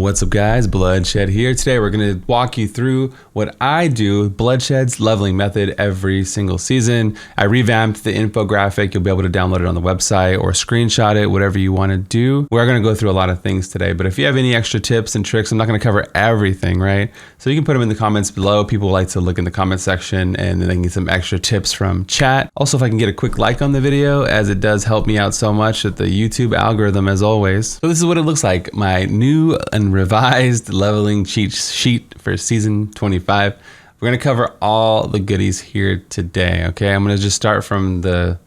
What's up guys, Bluddshed here. Today we're going to walk you through what I do, Bloodshed's leveling method every single season. I revamped the infographic. You'll be able to download it on the website or screenshot it, whatever you want to do. We're going to go through a lot of things today, but if you have any extra tips and tricks, I'm not going to cover everything, right? So you can put them in the comments below. People like to look in the comment section and then they can get some extra tips from chat. Also, if I can get a quick like on the video, as it does help me out so much with the YouTube algorithm as always. So this is what it looks like, my new and revised leveling cheat sheet for season 25. We're gonna cover all the goodies here today, okay? I'm gonna just start from the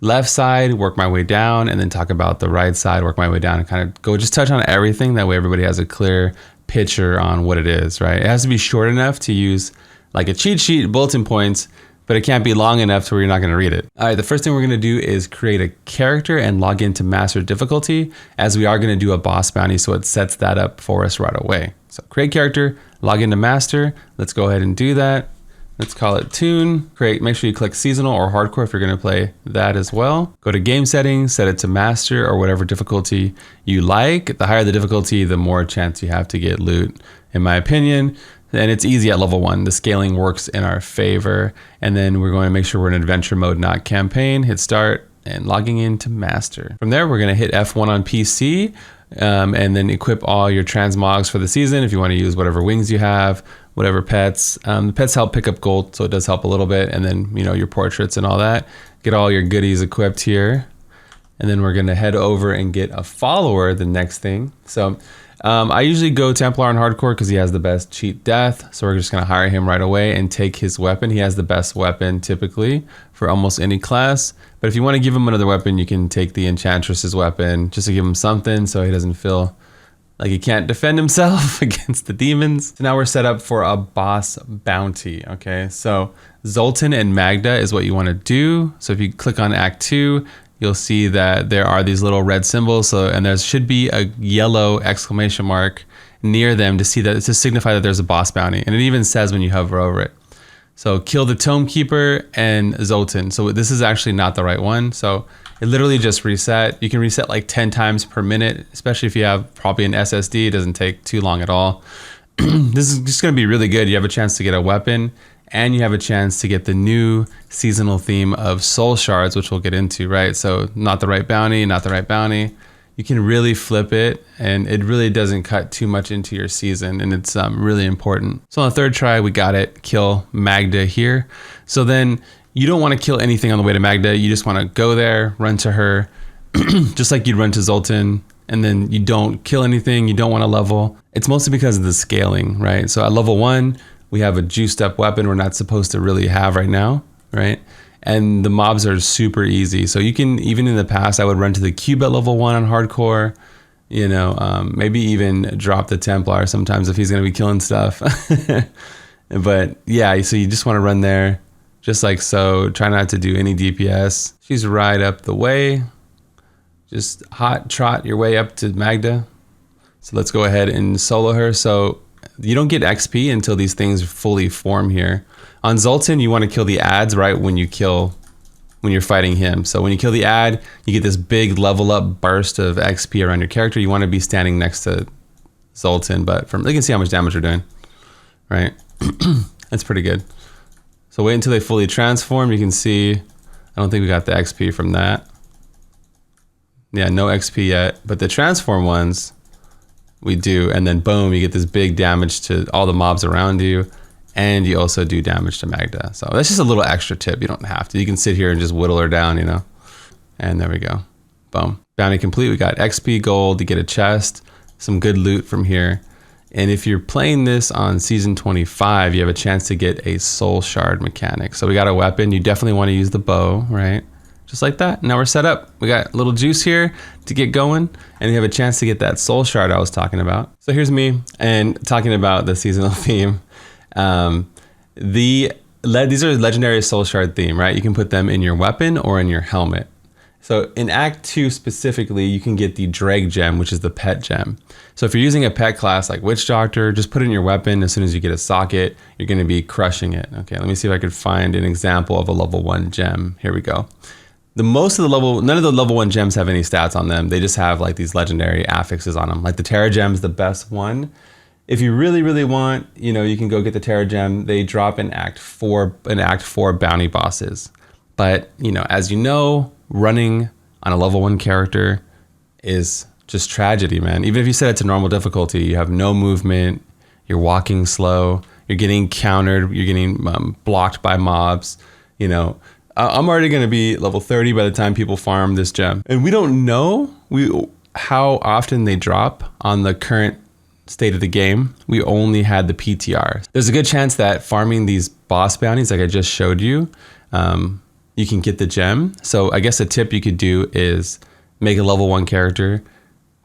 left side, work my way down, and then talk about the right side, work my way down, and kind of go just touch on everything. That way everybody has a clear picture on what it is, right? It has to be short enough to use like a cheat sheet, bulletin points, but it can't be long enough to where you're not gonna read it. All right, the first thing we're gonna do is create a character and log into master difficulty, as we are gonna do a boss bounty, so it sets that up for us right away. So create character, log into master. Let's go ahead and do that. Let's call it tune. Make sure you click seasonal or hardcore if you're gonna play that as well. Go to game settings, set it to master or whatever difficulty you like. The higher the difficulty, the more chance you have to get loot, in my opinion. And it's easy at level 1. The scaling works in our favor. And then we're going to make sure we're in adventure mode, not campaign. Hit start and logging into master. From there, we're going to hit F1 on PC and then equip all your transmogs for the season. If you want to use whatever wings you have, whatever pets. The pets help pick up gold, so it does help a little bit. And then, you know, your portraits and all that. Get all your goodies equipped here. And then we're going to head over and get a follower, the next thing. So I usually go Templar on hardcore because he has the best cheat death. So we're just going to hire him right away and take his weapon. He has the best weapon typically for almost any class. But if you want to give him another weapon, you can take the Enchantress's weapon just to give him something so he doesn't feel like he can't defend himself against the demons. So now we're set up for a boss bounty, okay? So Zoltan and Magda is what you want to do. So if you click on Act 2, you'll see that there are these little red symbols. And there should be a yellow exclamation mark near them to signify that there's a boss bounty. And it even says when you hover over it. So kill the Tome Keeper and Zoltan. So this is actually not the right one. So it literally just reset. You can reset like 10 times per minute, especially if you have probably an SSD. It doesn't take too long at all. This is just gonna be really good. You have a chance to get a weapon and you have a chance to get the new seasonal theme of soul shards, which we'll get into, right? So not the right bounty, not the right bounty. You can really flip it and it really doesn't cut too much into your season, and it's really important. So on the third try, we got it, kill Magda here. So then you don't wanna kill anything on the way to Magda. You just wanna go there, run to her, just like you'd run to Zoltan, and then you don't kill anything, you don't wanna level. It's mostly because of the scaling, right? So at level 1, we have a juiced up weapon we're not supposed to really have right now, right? And the mobs are super easy. So you can, even in the past, I would run to the cube at level 1 on hardcore, you know, maybe even drop the Templar sometimes if he's gonna be killing stuff. But yeah, so you just wanna run there, just like so. Try not to do any DPS. She's right up the way. Just hot trot your way up to Magda. So let's go ahead and solo her. So you don't get XP until these things fully form here. On Zoltan, you want to kill the ads right when you're fighting him. So when you kill the ad, you get this big level up burst of XP around your character. You want to be standing next to Zoltan, but you can see how much damage we're doing, right? That's pretty good. So wait until they fully transform. You can see, I don't think we got the XP from that. Yeah, no XP yet, but the transform ones, we do, and then boom, you get this big damage to all the mobs around you, and you also do damage to Magda. So that's just a little extra tip. You don't have to. You can sit here and just whittle her down, you know? And there we go. Boom. Bounty complete. We got XP gold to get a chest, some good loot from here. And if you're playing this on season 25, you have a chance to get a soul shard mechanic. So we got a weapon. You definitely want to use the bow, right? Just like that. Now we're set up. We got a little juice here to get going, and we have a chance to get that soul shard I was talking about. So here's me and talking about the seasonal theme. These are legendary soul shard theme, right? You can put them in your weapon or in your helmet. So in Act 2 specifically, you can get the Dreg gem, which is the pet gem. So if you're using a pet class like Witch Doctor, just put it in your weapon. As soon as you get a socket, you're gonna be crushing it. Okay, let me see if I could find an example of a level 1 gem. Here we go. None of the level 1 gems have any stats on them. They just have like these legendary affixes on them. Like the Terra Gem's the best one. If you really, really want, you can go get the Terra Gem. They drop in Act 4 bounty bosses. But, as you know, running on a level 1 character is just tragedy, man. Even if you set it to normal difficulty, you have no movement, you're walking slow, you're getting countered, you're getting blocked by mobs. I'm already going to be level 30 by the time people farm this gem. And we don't know how often they drop on the current state of the game. We only had the PTR. There's a good chance that farming these boss bounties like I just showed you, you can get the gem. So I guess a tip you could do is make a level 1 character,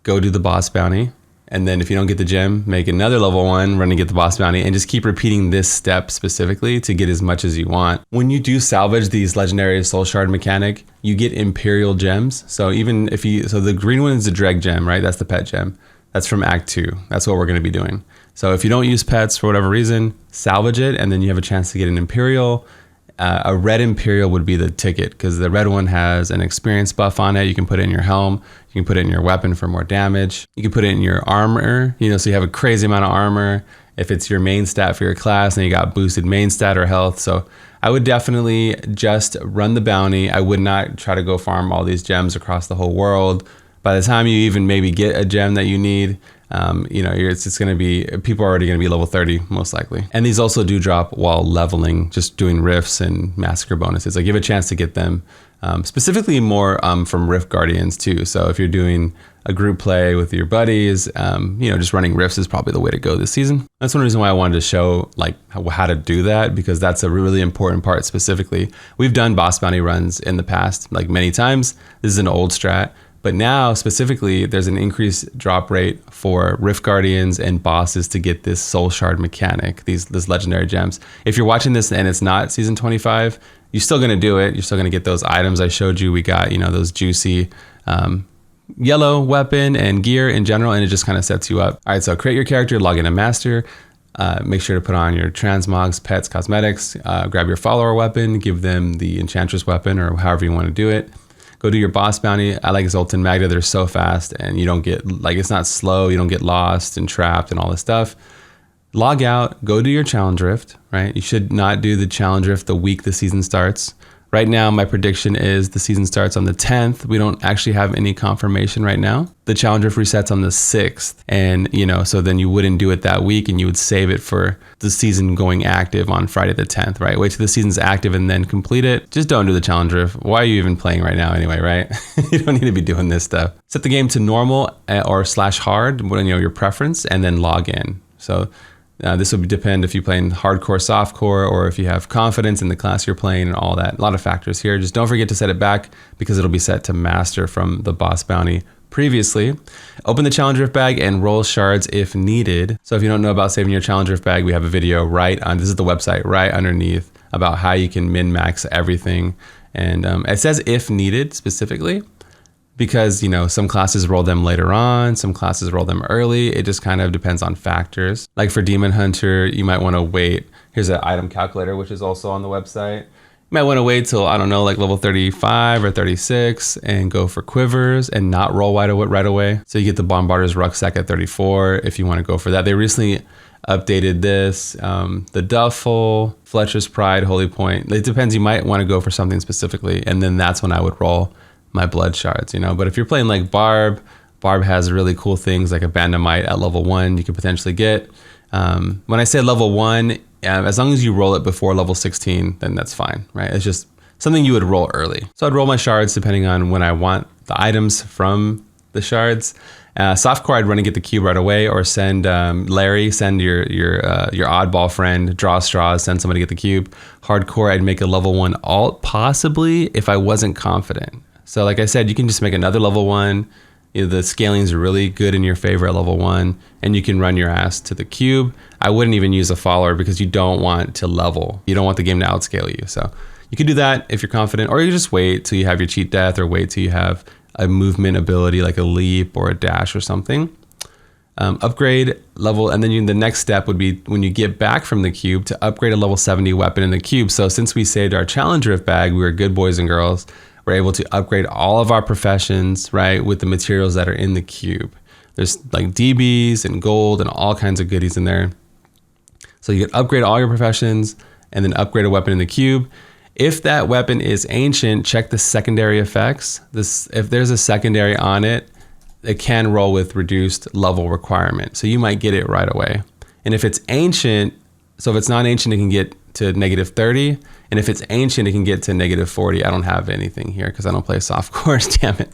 go do the boss bounty, and then if you don't get the gem, make another level 1, run and get the boss bounty, and just keep repeating this step specifically to get as much as you want. When you do salvage these legendary soul shard mechanic, you get Imperial gems. So even if so the green one is the Dreg gem, right? That's the pet gem. That's from Act 2. That's what we're going to be doing. So if you don't use pets for whatever reason, salvage it, and then you have a chance to get an Imperial. A red Imperial would be the ticket, because the red one has an experience buff on it. You can put it in your helm. You can put it in your weapon for more damage. You can put it in your armor, so you have a crazy amount of armor. If it's your main stat for your class, then you got boosted main stat or health. So I would definitely just run the bounty. I would not try to go farm all these gems across the whole world. By the time you even maybe get a gem that you need, it's going to be, people are already going to be level 30 most likely. And these also do drop while leveling, just doing rifts and massacre bonuses. Like you have a chance to get them specifically more from Rift Guardians too. So if you're doing a group play with your buddies, just running rifts is probably the way to go this season. That's one reason why I wanted to show like how to do that, because that's a really important part specifically. We've done boss bounty runs in the past, like many times. This is an old strat. But now, specifically, there's an increased drop rate for Rift Guardians and bosses to get this Soul Shard mechanic, these legendary gems. If you're watching this and it's not Season 25, you're still going to do it. You're still going to get those items I showed you. We got, those juicy yellow weapon and gear in general, and it just kind of sets you up. All right, so create your character, log in to Master. Make sure to put on your transmogs, pets, cosmetics, grab your follower weapon, give them the Enchantress weapon or however you want to do it. Go do your boss bounty. I like Zoltan Magda. They're so fast and you don't get, it's not slow. You don't get lost and trapped and all this stuff. Log out, go do your challenge rift, right? You should not do the challenge rift the week the season starts. Right now, my prediction is the season starts on the 10th. We don't actually have any confirmation right now. The challenge rift resets on the 6th. And, so then you wouldn't do it that week and you would save it for the season going active on Friday the 10th, right? Wait till the season's active and then complete it. Just don't do the challenge rift. Why are you even playing right now anyway, right? You don't need to be doing this stuff. Set the game to normal or /hard, your preference, and then log in. So this would depend if you play in hardcore, softcore, or if you have confidence in the class you're playing and all that. A lot of factors here. Just don't forget to set it back because it'll be set to master from the boss bounty previously. Open the challenge rift bag and roll shards if needed. So if you don't know about saving your challenge rift bag, we have a video this is the website right underneath about how you can min-max everything. And it says if needed specifically, because some classes roll them later on, some classes roll them early. It just kind of depends on factors. Like for Demon Hunter, you might want to wait. Here's an item calculator, which is also on the website. You might want to wait till, like level 35 or 36 and go for quivers and not roll right away. So you get the Bombarder's Rucksack at 34 if you want to go for that. They recently updated this, the Duffel, Fletcher's Pride, Holy Point. It depends. You might want to go for something specifically, and then that's when I would roll my blood shards, But if you're playing like Barb has really cool things like a Bandamite at level 1 you could potentially get. When I say level 1, as long as you roll it before level 16, then that's fine, right? It's just something you would roll early. So I'd roll my shards depending on when I want the items from the shards. Softcore, I'd run and get the cube right away, or send Larry, send your oddball friend, draw straws, send somebody to get the cube. Hardcore, I'd make a level 1 alt, possibly if I wasn't confident. So like I said, you can just make another level 1. The scaling's really good in your favor at level 1, and you can run your ass to the cube. I wouldn't even use a follower because you don't want to level. You don't want the game to outscale you. So you can do that if you're confident, or you just wait till you have your cheat death, or wait till you have a movement ability like a leap or a dash or something. Upgrade level, and then the next step would be when you get back from the cube to upgrade a level 70 weapon in the cube. So since we saved our challenge rift bag, we were good boys and girls. we're able to upgrade all of our professions, right, with the materials that are in the cube. There's like DBs and gold and all kinds of goodies in there. So you can upgrade all your professions and then upgrade a weapon in the cube. If that weapon is ancient, check the secondary effects. If there's a secondary on it, it can roll with reduced level requirement. So you might get it right away. And if it's ancient, so if it's not ancient, it can get to -30. And if it's ancient, it can get to -40. I don't have anything here because I don't play softcore, damn it.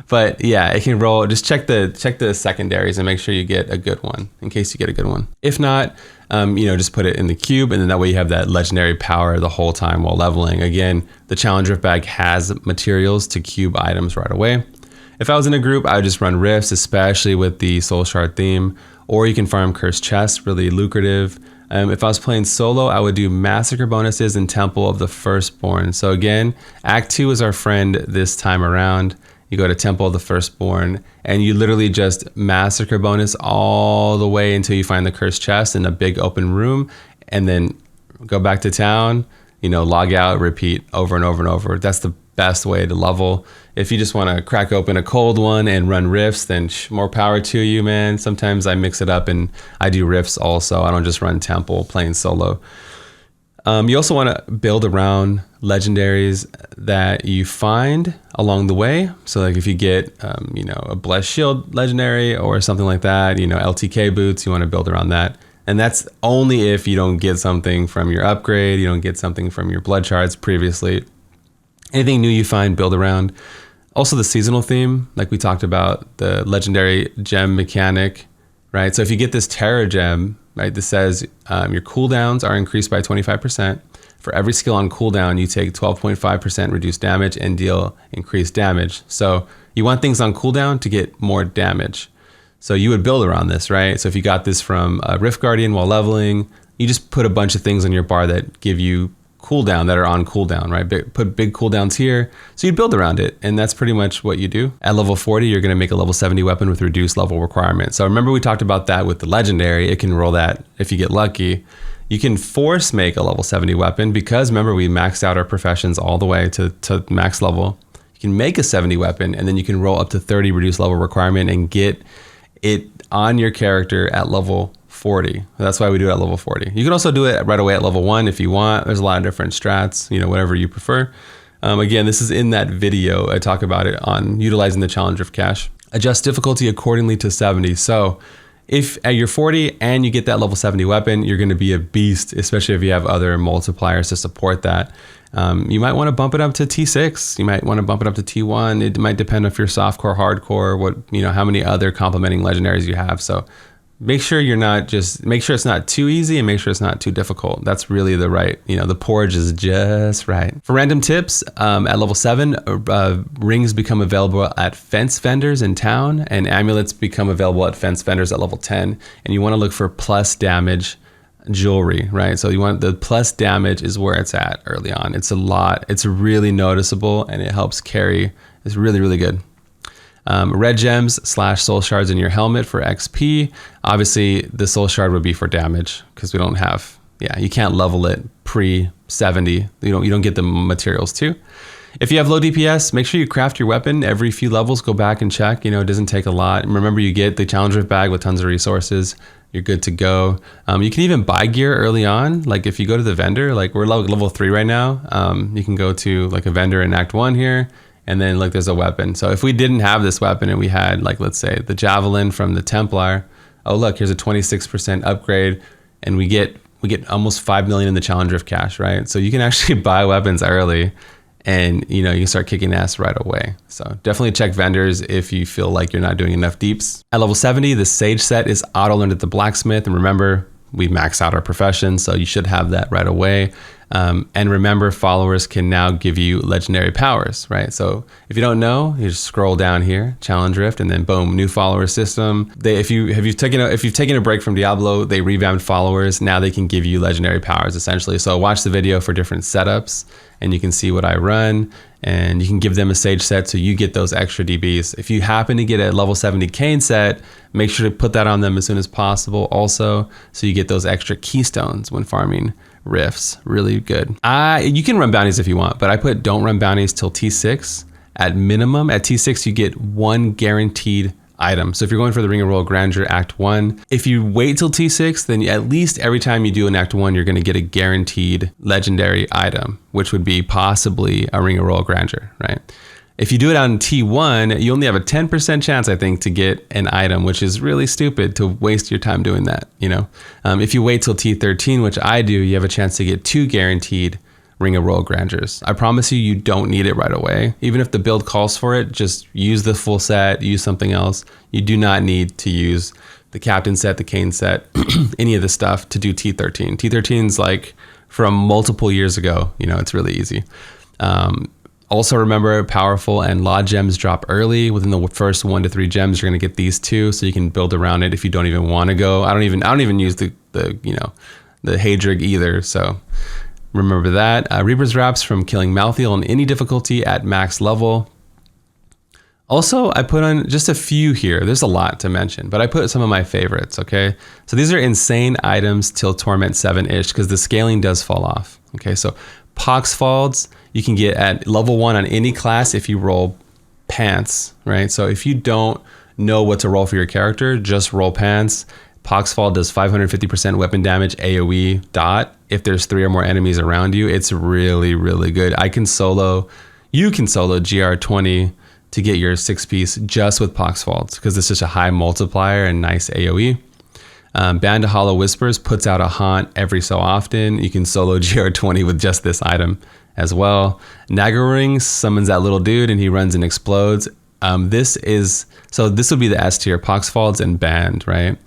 But yeah, it can roll. Just check the secondaries and make sure you get a good one in case you get a good one. If not, just put it in the cube, and then that way you have that legendary power the whole time while leveling. Again, the challenge rift bag has materials to cube items right away. If I was in a group, I would just run rifts, especially with the soul shard theme, or you can farm cursed chests, really lucrative. If I was playing solo, I would do massacre bonuses and Temple of the Firstborn. So again, Act 2 is our friend this time around. You go to Temple of the Firstborn and you literally just massacre bonus all the way until you find the cursed chest in a big open room, and then go back to town, log out, repeat over and over and over. That's the best way to level. If you just want to crack open a cold one and run rifts, then more power to you, man. Sometimes I mix it up and I do rifts also. I don't just run Temple playing solo. You also want to build around legendaries that you find along the way. So like if you get, a Blessed Shield legendary or something like that, LTK boots, you want to build around that. And that's only if you don't get something from your upgrade, you don't get something from your blood shards previously. Anything new you find, build around. Also the seasonal theme, like we talked about, the legendary gem mechanic, right? So if you get this Terror gem, right, this says your cooldowns are increased by 25%. For every skill on cooldown, you take 12.5% reduced damage and deal increased damage. So you want things on cooldown to get more damage. So you would build around this, right? So if you got this from Rift Guardian while leveling, you just put a bunch of things on your bar that give you cooldown, that are on cooldown, right? Put big cooldowns here. So you build around it, and that's pretty much what you do. At level 40, you're gonna make a level 70 weapon with reduced level requirement. So remember we talked about that with the legendary. It can roll that if you get lucky. You can force make a level 70 weapon because remember we maxed out our professions all the way to max level. You can make a 70 weapon and then you can roll up to 30 reduced level requirement and get it on your character at level 40. That's why we do it at level 40. You can also do it right away at level 1 if you want. There's a lot of different strats, whatever you prefer. Again, this is in that video. I talk about it on utilizing the challenge of cash. Adjust difficulty accordingly to 70. So if at your 40 and you get that level 70 weapon, you're going to be a beast, especially if you have other multipliers to support that. You might want to bump it up to T6. You might want to bump it up to T1. It might depend if you're softcore, hardcore, how many other complementing legendaries you have. So make sure it's not too easy and make sure it's not too difficult. That's really the right, the porridge is just right. For random tips, at level 7, rings become available at fence vendors in town and amulets become available at fence vendors at level 10. And you want to look for plus damage jewelry, right? So you want the plus damage is where it's at early on. It's a lot. It's really noticeable and it helps carry. It's really, really good. Red gems / soul shards in your helmet for XP. Obviously, the soul shard would be for damage because we don't have, you can't level it pre 70. You don't get the materials too. If you have low DPS, make sure you craft your weapon every few levels. Go back and check. It doesn't take a lot. And remember, you get the challenge rift bag with tons of resources. You're good to go. You can even buy gear early on. Like if you go to the vendor, like we're level 3 right now. You can go to like a vendor in Act 1 here. And then there's a weapon. So if we didn't have this weapon and we had let's say the javelin from the Templar, oh look, here's a 26% upgrade and we get almost 5 million in the challenge rift cash, right? So you can actually buy weapons early and you can start kicking ass right away. So definitely check vendors if you feel like you're not doing enough deeps. At level 70, the Sage set is auto learned at the blacksmith. And remember, we max out our profession, so you should have that right away. And remember, followers can now give you legendary powers, right? So if you don't know, you just scroll down here, challenge rift, and then boom, new follower system. If you've taken a break from Diablo, they revamped followers. Now they can give you legendary powers essentially. So watch the video for different setups. and you can see what I run, and you can give them a Sage set so you get those extra DBs. If you happen to get a level 70 Kane set, make sure to put that on them as soon as possible also, so you get those extra keystones when farming rifts. Really good. You can run bounties if you want, but I put don't run bounties till T6 at minimum. At T6 you get 1 guaranteed item. So if you're going for the Ring of Royal Grandeur Act 1, if you wait till T6, then at least every time you do an Act 1, you're going to get a guaranteed legendary item, which would be possibly a Ring of Royal Grandeur, right? If you do it on T1, you only have a 10% chance, I think, to get an item, which is really stupid to waste your time doing that, you know? If you wait till T13, which I do, you have a chance to get 2 guaranteed Ring of Royal Grandeurs. I promise you don't need it right away. Even if the build calls for it, just use the full set, use something else. You do not need to use the Captain set, the Kane set, any of the stuff to do T13. T13's like from multiple years ago, you know, it's really easy. Also remember, powerful and law gems drop early. Within the first 1 to 3 gems, you're gonna get these 2, so you can build around it if you don't even wanna go. I don't even use the Hadrig either, so remember that. Reaper's Wraps from killing Malthael on any difficulty at max level. Also, I put on just a few here. There's a lot to mention, but I put some of my favorites, okay? So these are insane items till Torment 7-ish, because the scaling does fall off, okay? So Poxfalds, you can get at level 1 on any class if you roll Pants, right? So if you don't know what to roll for your character, just roll Pants. Poxfall does 550% weapon damage AoE dot. If there's 3 or more enemies around you, it's really, really good. You can solo GR20 to get your 6-piece just with Poxfalls, because it's such a high multiplier and nice AoE. Band of Hollow Whispers puts out a haunt every so often. You can solo GR20 with just this item as well. Nagaring summons that little dude and he runs and explodes. This would be the S tier, Poxfalds and Band, right?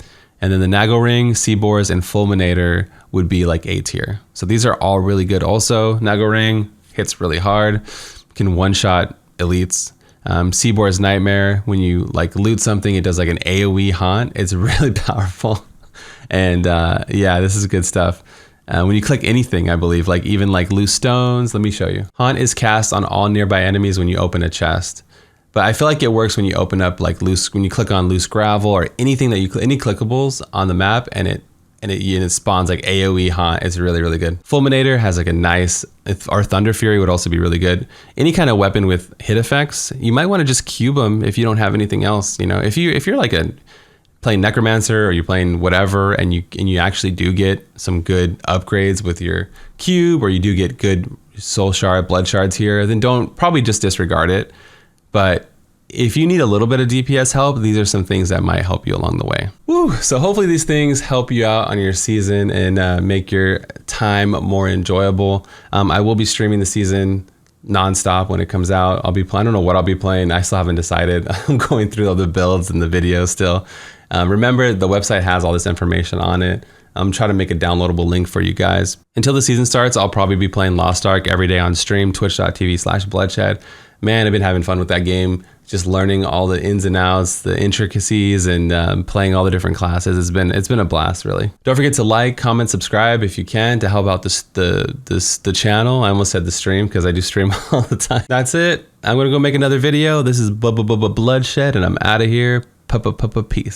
And then the Nagoring, Seaboars, and Fulminator would be like A tier. So these are all really good also. Nagoring hits really hard, can one-shot elites. Seaboar's Nightmare, when you like loot something, it does like an AoE haunt. It's really powerful. And yeah, this is good stuff. When you click anything, I believe, like even like loose stones, let me show you. Haunt is cast on all nearby enemies when you open a chest. But I feel like it works when you open up like when you click on loose gravel or anything that any clickables on the map, and it spawns like AoE haunt. It's really, really good. Fulminator has like a nice, or Thunder Fury would also be really good. Any kind of weapon with hit effects, you might want to just cube them if you don't have anything else. You know, if you're like playing Necromancer or you're playing whatever, and you actually do get some good upgrades with your cube, or you do get good soul shard, blood shards here, then probably just disregard it. But if you need a little bit of DPS help, these are some things that might help you along the way. Woo! So hopefully these things help you out on your season and make your time more enjoyable. I will be streaming the season nonstop when it comes out. I don't know what I'll be playing. I still haven't decided. I'm going through all the builds and the videos still. Remember, the website has all this information on it. I'm trying to make a downloadable link for you guys. Until the season starts, I'll probably be playing Lost Ark every day on stream, twitch.tv/Bluddshed. Man, I've been having fun with that game. Just learning all the ins and outs, the intricacies, and playing all the different classes. It's been a blast, really. Don't forget to like, comment, subscribe if you can to help out the channel. I almost said the stream because I do stream all the time. That's it. I'm gonna go make another video. This is Bloodshed, and I'm out of here. Peace.